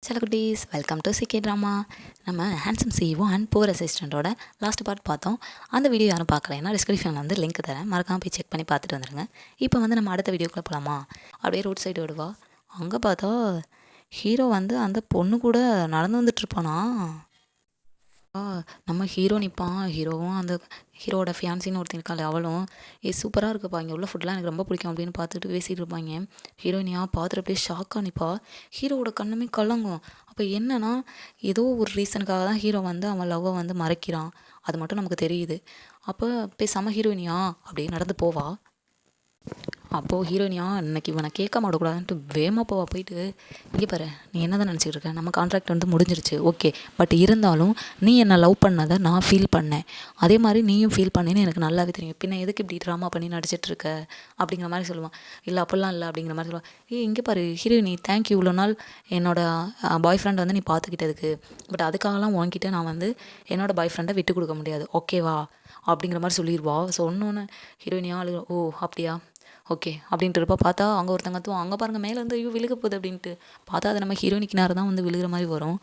சில குட்டீஸ் welcome to CK drama. நம்ம ஹேண்ட்ஸம் சிஇஓ அண்ட் புவர் அசிஸ்டண்ட்டோட லாஸ்ட் பார்ட் பார்த்தோம். அந்த வீடியோ யாரும் பார்க்கலைன்னா டிஸ்கிரிப்ஷனில் வந்து லிங்க் தரேன், மறக்காமல் போய் செக் பண்ணி பார்த்துட்டு வந்துடுங்க. இப்போ வந்து நம்ம அடுத்த வீடியோக்குள்ளே போகலாமா? அப்படியே ரோட் சைடு விடுவா. அங்கே பார்த்தா ஹீரோ வந்து அந்த பொண்ணு கூட நடந்து வந்துட்டுருப்பானா. நம்ம ஹீரோ நிற்பான். ஹீரோவும் அந்த ஹீரோவோட ஃபியான்சின்னு ஒருத்தன் இருக்காள், அவளும் சூப்பராக இருக்குப்பா, இங்கே உள்ள ஃபுட்லாம் எனக்கு ரொம்ப பிடிக்கும் அப்படின்னு பார்த்துட்டு பேசிகிட்டு இருப்பாங்க. ஹீரோயினியா பார்த்துட்டு அப்படியே ஷாக்காக நிற்பா. ஹீரோவோட கண்ணுமே கலங்கும். அப்போ என்னன்னா, ஏதோ ஒரு ரீசனுக்காக தான் ஹீரோ வந்து அவன் லவ்வை வந்து மறைக்கிறான், அது மட்டும் நமக்கு தெரியுது. அப்போ பேசாமல் ஹீரோயினியா அப்படியே நடந்து போவா. அப்போது ஹீரோயினியா இன்னைக்கு இவனை கேட்க மாட்டக்கூடாதுன்ட்டு வேகமாக போயிட்டு, இங்கே பாரு, நீ என்ன தான் நினச்சிட்டு இருக்க, நம்ம கான்ட்ராக்ட் வந்து முடிஞ்சிருச்சு, ஓகே, பட் இருந்தாலும் நீ என்னை லவ் பண்ணதை நான் ஃபீல் பண்ணேன், அதே மாதிரி நீயும் ஃபீல் பண்ணேன்னு எனக்கு நல்லாவே தெரியும், பின்ன எதுக்கு இப்படி ட்ராமா பண்ணி நடிச்சிட்ருக்க அப்படிங்கிற மாதிரி சொல்லுவான். இல்லை அப்படிலாம் இல்லை அப்படிங்கிற மாதிரி சொல்லுவான். இங்கே பாரு ஹீரோயினி, தேங்க்யூ இவ்வளோ நாள் என்னோட பாய் ஃப்ரெண்டை வந்து நீ பார்த்துக்கிட்டதுக்கு, பட் அதுக்காகலாம் உன்கிட்ட நான் வந்து என்னோடய பாய் ஃப்ரெண்டை விட்டு கொடுக்க முடியாது, ஓகேவா அப்படிங்கிற மாதிரி சொல்லிடுவா. ஸோ ஒன்று ஹீரோயினியா அழுகு, ஓ அப்படியா, ஓகே அப்படின்ட்டு இருப்பா. பார்த்தா அங்கே ஒருத்தங்க தூவும், அங்கே பாருங்கள் மேலே வந்து ஐயோ விழுக போகுது அப்படின்ட்டு பார்த்தா அது நம்ம ஹீரோயினிக்கு நேரம் தான் வந்து விழுகிற மாதிரி வரும்.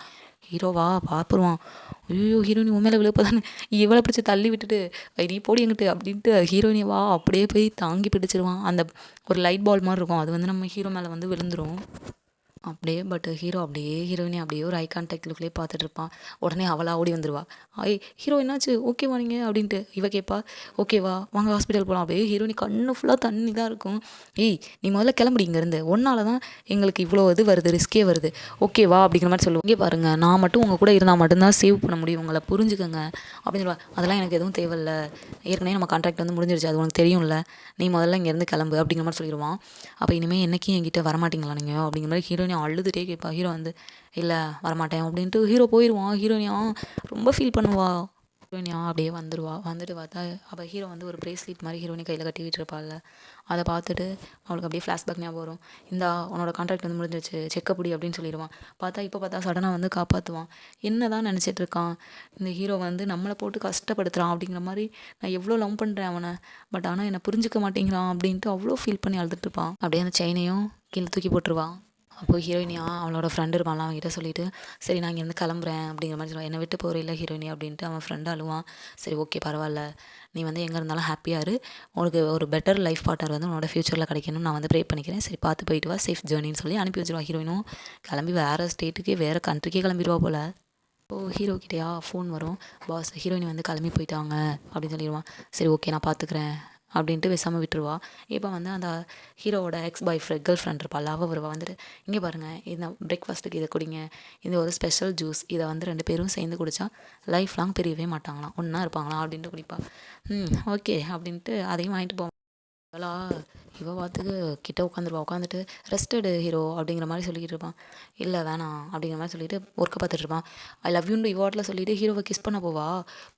ஹீரோவா பார்ப்புருவான், ஐயோ ஹீரோயினி உண்மையில விழுக போதானே, இவளை பிடிச்சி தள்ளி விட்டுட்டு நீ போடி எங்கிட்டு அப்படின்ட்டு ஹீரோயினிவா அப்படியே போய் தாங்கி பிடிச்சிருவான். அந்த ஒரு லைட் பால் மாதிரி இருக்கும், அது வந்து நம்ம ஹீரோ மேலே வந்து விழுந்துடும் அப்படியே. பட் ஹீரோ அப்படியே ஹீரோயினி அப்படியே ஒரு ஐ கான்டாக்ட் லுக்லேயே பார்த்துட்டு இருப்பான். உடனே அவளாக ஓடி வந்துடுவா. ஹீரோ என்னாச்சு, ஓகேவா நீங்கள் அப்படின்ட்டு இவ கேட்பா. ஓகேவா வாங்க ஹாஸ்பிட்டல் போகலாம். அப்படியே ஹீரோயினி கண்ணு ஃபுல்லாக தண்ணி தான் இருக்கும். நீ முதல்ல கிளம்புடி இங்கேருந்து, ஒன்னால தான் எங்களுக்கு இவ்வளோ இது வருது, ரிஸ்கே வருது, ஓகேவா அப்படிங்கிற மாதிரி சொல்லுவோம். இங்கே பாருங்கள், நான் மட்டும் உங்கள் கூட இருந்தால் மட்டும்தான் சேவ் பண்ண முடியும், உங்களை புரிஞ்சுக்கோங்க அப்படின்னு சொல்லுவா. அதெல்லாம் எனக்கு எதுவும் தேவையில்லை, ஏற்கனவே நம்ம கான்ட்ராக்ட் வந்து முடிஞ்சிருச்சு, அது உனக்கு தெரியும்ல, நீ முதல்ல இங்கேருந்து கிளம்பு அப்படிங்கிற மாதிரி சொல்லிடுவான். அப்போ இனிமேல் என்றைக்கும் என்கிட்ட வரமாட்டிங்களா நீங்கள் அப்படிங்கிற மாதிரி ஹீரோயினி அழுதுகிட்டே கேட்பா. ஹீரோ வந்து இல்லை வரமாட்டேன் அப்படின்ட்டு ஹீரோ போயிடுவான். ஹீரோயினியா ரொம்ப ஃபீல் பண்ணுவா. ஹீரோயினியா அப்படியே வந்துட்டு பார்த்தா அப்போ ஹீரோ வந்து ஒரு பிரேஸ்லெட் மாதிரி ஹீரோயினி கையில் கட்டி விட்டுருப்பாள்ல, அதை பார்த்துட்டு அவளுக்கு அப்படியே ஃப்ளாஷ்பேக் ஞாபகம் வரும். இந்த உன்னோட கான்ட்ராக்ட் வந்து முடிஞ்சிருச்சு, செக்கப்படி அப்படின்னு சொல்லிடுவான். இப்போ பார்த்தா சடனாக வந்து காப்பாற்றுவான். என்ன தான் நினச்சிட்டு இருக்கான் இந்த ஹீரோ, வந்து நம்மளை போட்டு கஷ்டப்படுத்துகிறான் அப்படிங்கிற மாதிரி, நான் எவ்வளோ லவ் பண்ணுறேன் அவனை, பட் ஆனால் என்னை புரிஞ்சிக்க மாட்டேங்கிறான் அப்படின்ட்டு அவ்வளோ ஃபீல் பண்ணி அழுதுட்டு இருப்பான். அப்படியே அந்த செயினையும் கீழே தூக்கி போட்டுருவான். அப்போது ஹீரோயினியா அவளோட ஃப்ரெண்டு இருப்பான்லாம், அவன்கிட்ட சொல்லிவிட்டு சரி நான் இங்கேருந்து கிளம்புறேன் அப்படிங்கிற மாதிரி சொல்லுவான். என்னை விட்டு போகிற இல்லை ஹீரோயினி அப்படின்ட்டு அவன் ஃப்ரெண்டு அழுவான். சரி ஓகே பரவாயில்ல, நீ வந்து எங்கே இருந்தாலும் ஹாப்பியாக இரு, உனக்கு ஒரு பெட்டர் லைஃப் பார்ட்னர் வந்து உன்னோட ஃப்யூச்சரில் கிடைக்கணும்னு நான் வந்து ப்ரே பண்ணிக்கிறேன், சரி பார்த்து போயிட்டு வா, சேஃப் ஜேர்னின்னு சொல்லி அனுப்பி வச்சிருவா. ஹீரோயினும் கிளம்பி வேறு ஸ்டேட்டுக்கே வேறு கண்ட்ரிக்கே கிளம்பிடுவா போல். இப்போது ஹீரோ கிட்டேயா ஃபோன் வரும், பாஸ் ஹீரோயினி வந்து கிளம்பி போயிட்டாங்க அப்படின்னு சொல்லிடுவான். சரி ஓகே நான் பார்த்துக்கிறேன் அப்படின்ட்டு பேசாமல் விட்டுருவா. இப்போ வந்து அந்த ஹீரோவோட எக்ஸ் கேர்ள் ஃப்ரெண்ட் இருப்பாள், அவள் வருவா. வந்துட்டு இங்கே பாருங்கள், இந்த பிரேக்ஃபாஸ்ட்டுக்கு இதை குடிங்க, இது ஒரு ஸ்பெஷல் ஜூஸ், இதை வந்து 2 பேரும் சேர்ந்து குடித்தா லைஃப் லாங் பிரியவே மாட்டாங்களாம், ஒன்றா இருப்பாங்களாம் அப்படின்ட்டு குடிப்பா. ஓகே அப்படின்ட்டு அதையும் வாங்கிட்டு போவான். இவ பார்த்துக்கு கிட்ட உட்காந்துட்டு ரெஸ்ட் எடு ஹீரோ அப்படிங்கிற மாதிரி சொல்லிக்கிட்டு இருப்பான். இல்லை வேணாம் அப்படிங்கிற மாதிரி சொல்லிட்டு ஒர்க்கை பார்த்துட்டு இருப்பான். ஐ லவ் யூன்னு இவாட்டில் சொல்லிவிட்டு ஹீரோவை கிஸ் பண்ண போவா.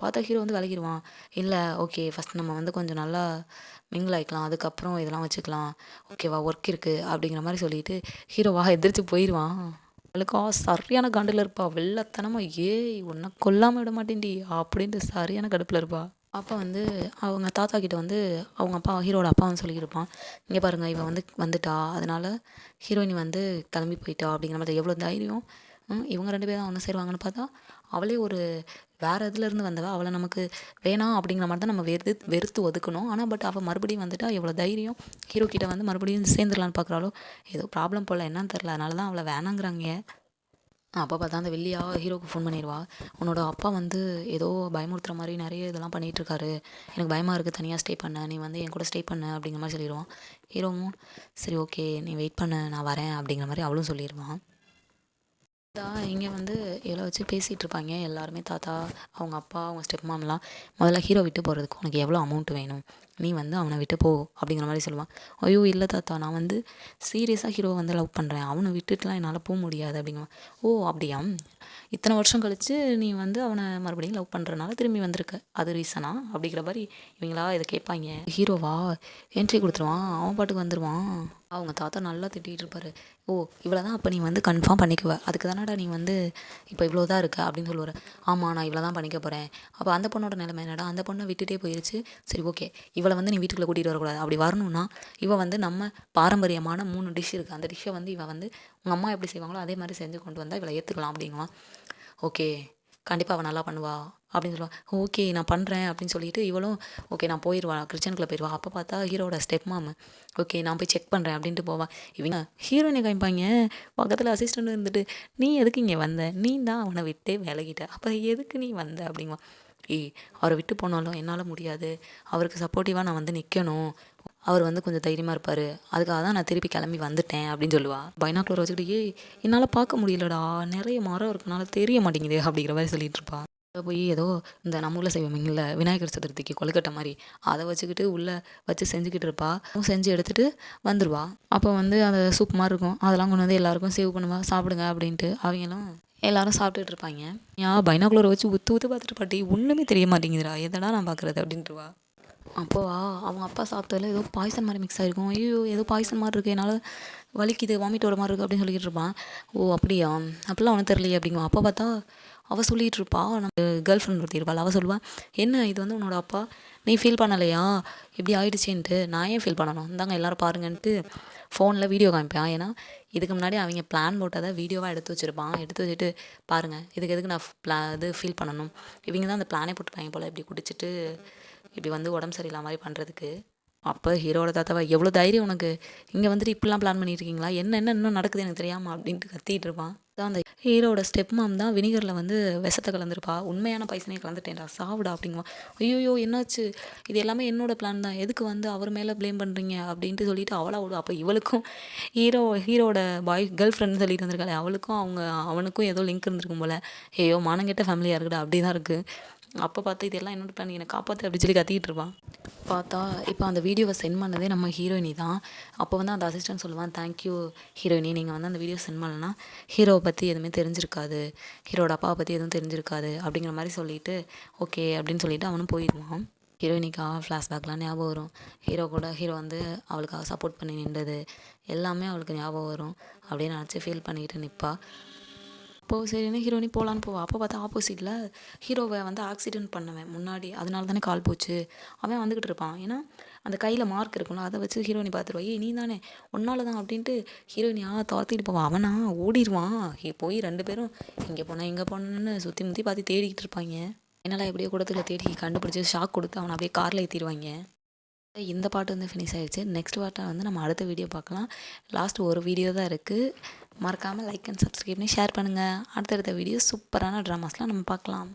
பார்த்தா ஹீரோ வந்து விலகிடுவான். இல்லை ஓகே ஃபஸ்ட் நம்ம வந்து கொஞ்சம் நல்லா மிங்கிள் ஆகிக்கலாம், அதுக்கப்புறம் இதெல்லாம் வச்சுக்கலாம், ஓகேவா ஒர்க் இருக்குது அப்படிங்கிற மாதிரி சொல்லிட்டு ஹீரோவாக எதிர்த்து போயிடுவான். அவளுக்கா சரியான காண்டில் இருப்பா, வெள்ளத்தனமாக உன்னை கொல்லாமல் விட மாட்டேன்டி அப்படின்ட்டு சரியான கடுப்பில் இருப்பா. அப்போ வந்து அவங்க தாத்தா கிட்ட வந்து அவங்க அப்பா ஹீரோட அப்பா வந்து சொல்லியிருப்பான். இங்கே பாருங்கள், இவன் வந்து வந்துட்டா, அதனால் ஹீரோயினி வந்து கிளம்பி போயிட்டா அப்படிங்கிற மாதிரி. எவ்வளோ தைரியம், இவங்க 2 பேரும் ஒன்று சேருவாங்கன்னு பார்த்தா அவளே ஒரு வேறு இதுலேருந்து வந்தவ, அவளை நமக்கு வேணாம் அப்படிங்கிற மாதிரி தான் நம்ம வெறுத்து ஒதுக்கணும். ஆனால் பட் அவள் மறுபடியும் வந்துட்டா, எவ்வளோ தைரியம், ஹீரோ கிட்ட வந்து மறுபடியும் சேர்ந்துடலான்னு பார்க்குறாளோ, ஏதோ ப்ராப்ளம் போல் என்னன்னு தெரில, அதனால தான் அவளை வேணாங்கிறாங்க. அப்போ பார்த்தா அந்த வெள்ளியா ஹீரோவுக்கு ஃபோன் பண்ணிடுவா. உன்னோட அப்பா வந்து ஏதோ பயமுறுத்துற மாதிரி நிறைய இதெல்லாம் பண்ணிகிட்ருக்காரு, எனக்கு பயமாக இருக்குது, தனியாக ஸ்டே பண்ண, நீ வந்து என் கூட ஸ்டே பண்ண அப்படிங்கிற மாதிரி சொல்லிடுவான். ஹீரோவும் சரி ஓகே நீ வெயிட் பண்ண, நான் வரேன் அப்படிங்கிற மாதிரி அவளும் சொல்லிடுவான். இங்கே வந்து இவளை வச்சு பேசிகிட்டு இருப்பாங்க எல்லாருமே, தாத்தா அவங்க அப்பா அவங்க ஸ்டெப் மாம்லாம். முதல்ல ஹீரோ விட்டு போகிறதுக்கு உனக்கு எவ்வளோ அமௌண்ட் வேணும், நீ வந்து அவனை விட்டு போ அப்படிங்கிற மாதிரி சொல்லுவான். ஐயோ இல்லை தாத்தா, நான் வந்து சீரியஸாக ஹீரோவை வந்து லவ் பண்ணுறேன், அவனை விட்டுட்டுலாம் என்னால் போக முடியாது அப்படிங்குவான். ஓ அப்படியா, இத்தனை வருஷம் கழித்து நீ வந்து அவனை மறுபடியும் லவ் பண்ணுறனால திரும்பி வந்திருக்க, அது ரீசனா அப்படிங்கிற மாதிரி இவங்களா இதை கேட்பாங்க. ஹீரோவா என்ட்ரி கொடுத்துருவான், அவன் பாட்டுக்கு வந்துடுவான். அவங்க தாத்தா நல்லா திட்டிகிட்டு இருப்பாரு. "ஓ! இவ்வளோ தான் அப்போ நீ வந்து கன்ஃபார்ம் பண்ணிக்குவ. அதுக்கு தானடா நீ வந்து இப்போ இவ்வளோ தான் இருக்க" அப்படின்னு சொல்லுவாரு. "ஆமா நான் இவ்வளோ தான் பண்ணிக்க போகிறேன்." அப்போ அந்த பொண்ணோட நிலைமை என்னடா, அந்த பொண்ணை விட்டுட்டே போயிருச்சு. சரி ஓகே, இவளை வந்து நீ வீட்டுக்குள்ளே கூட்டிகிட்டு வரக்கூடாது. அப்படி வரணும்னா இவ வந்து நம்ம பாரம்பரியமான 3 டிஷ் இருக்குது, அந்த டிஷ்ஷை வந்து இவன் வந்து உங்கள் அம்மா எப்படி செய்வாங்களோ அதே மாதிரி செஞ்சு கொண்டு வந்தால் இவளை ஏற்றுக்கலாம் அப்படிங்குவான். ஓகே, கண்டிப்பாக அவள் நல்லா பண்ணுவா அப்படின்னு சொல்லுவாள். ஓகே நான் பண்ணுறேன் அப்படின்னு சொல்லிட்டு இவளும் ஓகே நான் போயிடுவா, கிச்சனுக்குள்ளே போயிடுவா. அப்போ பார்த்தா ஹீரோட ஸ்டெப் மாமு ஓகே நான் போய் செக் பண்ணுறேன் அப்படின்ட்டு போவா. இவங்க ஹீரோயினை காமிப்பாங்க, பக்கத்தில் அசிஸ்டண்ட் இருந்துட்டு நீ எதுக்கு இங்கே வந்த, நீ தான் அவனை விட்டே விலகிட்ட, அப்போ எதுக்கு நீ வந்த அப்படிங்குவா. ஏய் அவரை விட்டு போனாலும் என்னால் முடியாது, அவருக்கு சப்போர்ட்டிவாக நான் வந்து நிற்கணும், அவர் வந்து கொஞ்சம் தைரியமாக இருப்பார், அதுக்காக தான் நான் திருப்பி கிளம்பி வந்துட்டேன் அப்படின்னு சொல்லுவா. பைனாக்குலர் வச்சுக்கிட்டு ஏய் என்னால் பார்க்க முடியலடா, நிறைய மரம் இருக்கனால தெரிய மாட்டேங்குது அப்படிங்கிற மாதிரி சொல்லிட்டு இருப்பா. போய் ஏதோ இந்த நம்ம ஊரில் செய்வோமில்ல விநாயகர் சதுர்த்திக்கு கொழுக்கட்டை மாதிரி அதை வச்சுக்கிட்டு உள்ளே வச்சு செஞ்சுக்கிட்டு இருப்பா. செஞ்சு எடுத்துகிட்டு வந்துடுவா. அப்போ வந்து அந்த சூப் மாதிரி இருக்கும், அதெல்லாம் கொண்டு வந்து எல்லாருக்கும் சேவ் பண்ணுவா, சாப்பிடுங்க அப்படின்ட்டு. அவங்களும் எல்லாரும் சாப்பிட்டுட்டு இருப்பாங்க. பைனாக்குலரை வச்சு ஊற்று ஊற்று பார்த்துட்டு பாட்டி ஒன்றுமே தெரிய மாட்டேங்குதுடா, எதடா நான் பார்க்குறது அப்படின்ட்டுருவா. அப்போவா அவங்க அப்பா சாப்பிட்டதில் ஏதோ பாய்சன் மாதிரி மிக்ஸ் ஆகிருக்கும். ஐயோ ஏதோ பாய்சன் மாதிரி இருக்குது, என்னால் வலிக்குது, வாமிட் வர மாதிரி இருக்குது அப்படின்னு சொல்லிக்கிட்டு இருப்பான். ஓ அப்படியா, அப்படிலாம் அவனுக்கு தெரியலையே அப்படிங்குவான். அப்போ பார்த்தா அவள் சொல்லிகிட்டு இருப்பா, நம்ம கேர்ள் ஃப்ரெண்ட் ஒருத்தி இருப்பாள், அவள் சொல்லுவாள் என்ன இது வந்து உன்னோட அப்பா, நீ ஃபீல் பண்ணலையா இப்படி ஆயிடுச்சேன்ட்டு, நான் ஏன் ஃபீல் பண்ணணும், இந்தாங்க எல்லோரும் பாருங்கன்ட்டு ஃபோனில் வீடியோ காமிப்பான். ஏன்னா இதுக்கு முன்னாடி அவங்க பிளான் போட்டதை வீடியோவாக எடுத்து வச்சுருப்பான். எடுத்து வச்சுட்டு பாருங்கள் இதுக்கு எதுக்கு நான் இது ஃபீல் பண்ணணும், இவங்க தான் அந்த பிளானே போட்டுப்பாங்க போல் இப்படி குடிச்சிட்டு இப்படி வந்து உடம்பு சரியில்லாம மாதிரி பண்ணுறதுக்கு. அப்போ ஹீரோட தாத்தாவா எவ்வளோ தைரியம் உனக்கு, இங்கே வந்துட்டு இப்படிலாம் பிளான் பண்ணியிருக்கீங்களா, என்ன இன்னும் நடக்குது எனக்கு தெரியாமல் அப்படின்ட்டு கத்திட்டு இருப்பான். தான் அந்த ஹீரோட ஸ்டெப் மாம் தான் வினிகரில் வந்து விஷத்தை கலந்துருப்பா. உண்மையான பைசனே கலந்துட்டேன்டா சாப்பிடா அப்படிங்குவான். ஐயோயோ என்னாச்சு, இது எல்லாமே என்னோட பிளான் தான், எதுக்கு வந்து அவர் மேலே ப்ளேம் பண்ணுறீங்க அப்படின்ட்டு சொல்லிட்டு அவளா விடும். அப்போ இவளுக்கும் ஹீரோட கேர்ள் ஃப்ரெண்ட் சொல்லிட்டு வந்திருக்காளே அவளுக்கும் அவனுக்கும் ஏதோ லிங்க் இருந்திருக்கும் போல். ஐயோ மானங்கெட்ட ஃபேமிலியாக இருக்குடா அப்படி தான் இருக்குது. அப்போ பார்த்து இதெல்லாம் என்னோட பிளான், என்னை காப்பாற்று அப்படி சொல்லி கத்திக்கிட்டு இருப்பான். பார்த்தா இப்போ அந்த வீடியோவை சென்ட் பண்ணதே நம்ம ஹீரோயினி தான். அப்போ வந்து அந்த அசிஸ்டன்ட் சொல்லுவான், தேங்க்யூ ஹீரோயினி, நீங்கள் வந்து அந்த வீடியோ சென்ட் பண்ணலன்னா ஹீரோவை பற்றி எதுவுமே தெரிஞ்சிருக்காது, ஹீரோட அப்பாவை பற்றி எதுவும் தெரிஞ்சிருக்காது அப்படிங்கிற மாதிரி சொல்லிவிட்டு ஓகே அப்படின்னு சொல்லிவிட்டு அவனும் போயிடுவான். ஹீரோயினிக்காக ஃப்ளாஷ்பேக்லாம் ஞாபகம் வரும். ஹீரோ வந்து அவளுக்காக சப்போர்ட் பண்ணி நின்றது எல்லாமே அவளுக்கு ஞாபகம் வரும். அப்படியே நினச்சி ஃபீல் பண்ணிக்கிட்டு நிற்பா. அப்போது சரின்னு ஹீரோயினி போகலான்னு போவா. அப்போ பார்த்தா ஆப்போசிட்டில் ஹீரோவை வந்து ஆக்சிடென்ட் பண்ணவன் முன்னாடி, அதனால தானே கால் போச்சு, அவன் வந்துக்கிட்டு இருப்பான். ஏன்னா அந்த கையில் மார்க் இருக்கும்ல, அதை வச்சு ஹீரோயினி பார்த்துருவா. ஏய் நீ தானே ஒன்னால தான் அப்படின்ட்டு ஹீரோயினியாக துரத்திட்டு போவான். அவனா ஓடிடுவான். போய் 2 பேரும் இங்கே போனால் எங்கே போனேன்னு சுற்றி முற்றி பார்த்து தேடிக்கிட்டு இருப்பாங்க. என்னால் எப்படியோ கூடத்தில் தேடி கண்டுபிடிச்சி ஷாக் கொடுத்து அவனை அப்படியே காரில் ஏற்றிடுவாங்க. இந்த பாட்டு வந்து ஃபினிஷ் ஆகிடுச்சு. நெக்ஸ்ட் பாட்டை வந்து நம்ம அடுத்த வீடியோ பார்க்கலாம். லாஸ்ட் ஒரு வீடியோ தான் இருக்குது. மறக்காமல் லைக் அண்ட் சப்ஸ்கிரைப் பண்ணி ஷேர் பண்ணுங்கள். அடுத்தடுத்த வீடியோ சூப்பரான ட்ராமாஸ்லாம் நம்ம பார்க்கலாம்.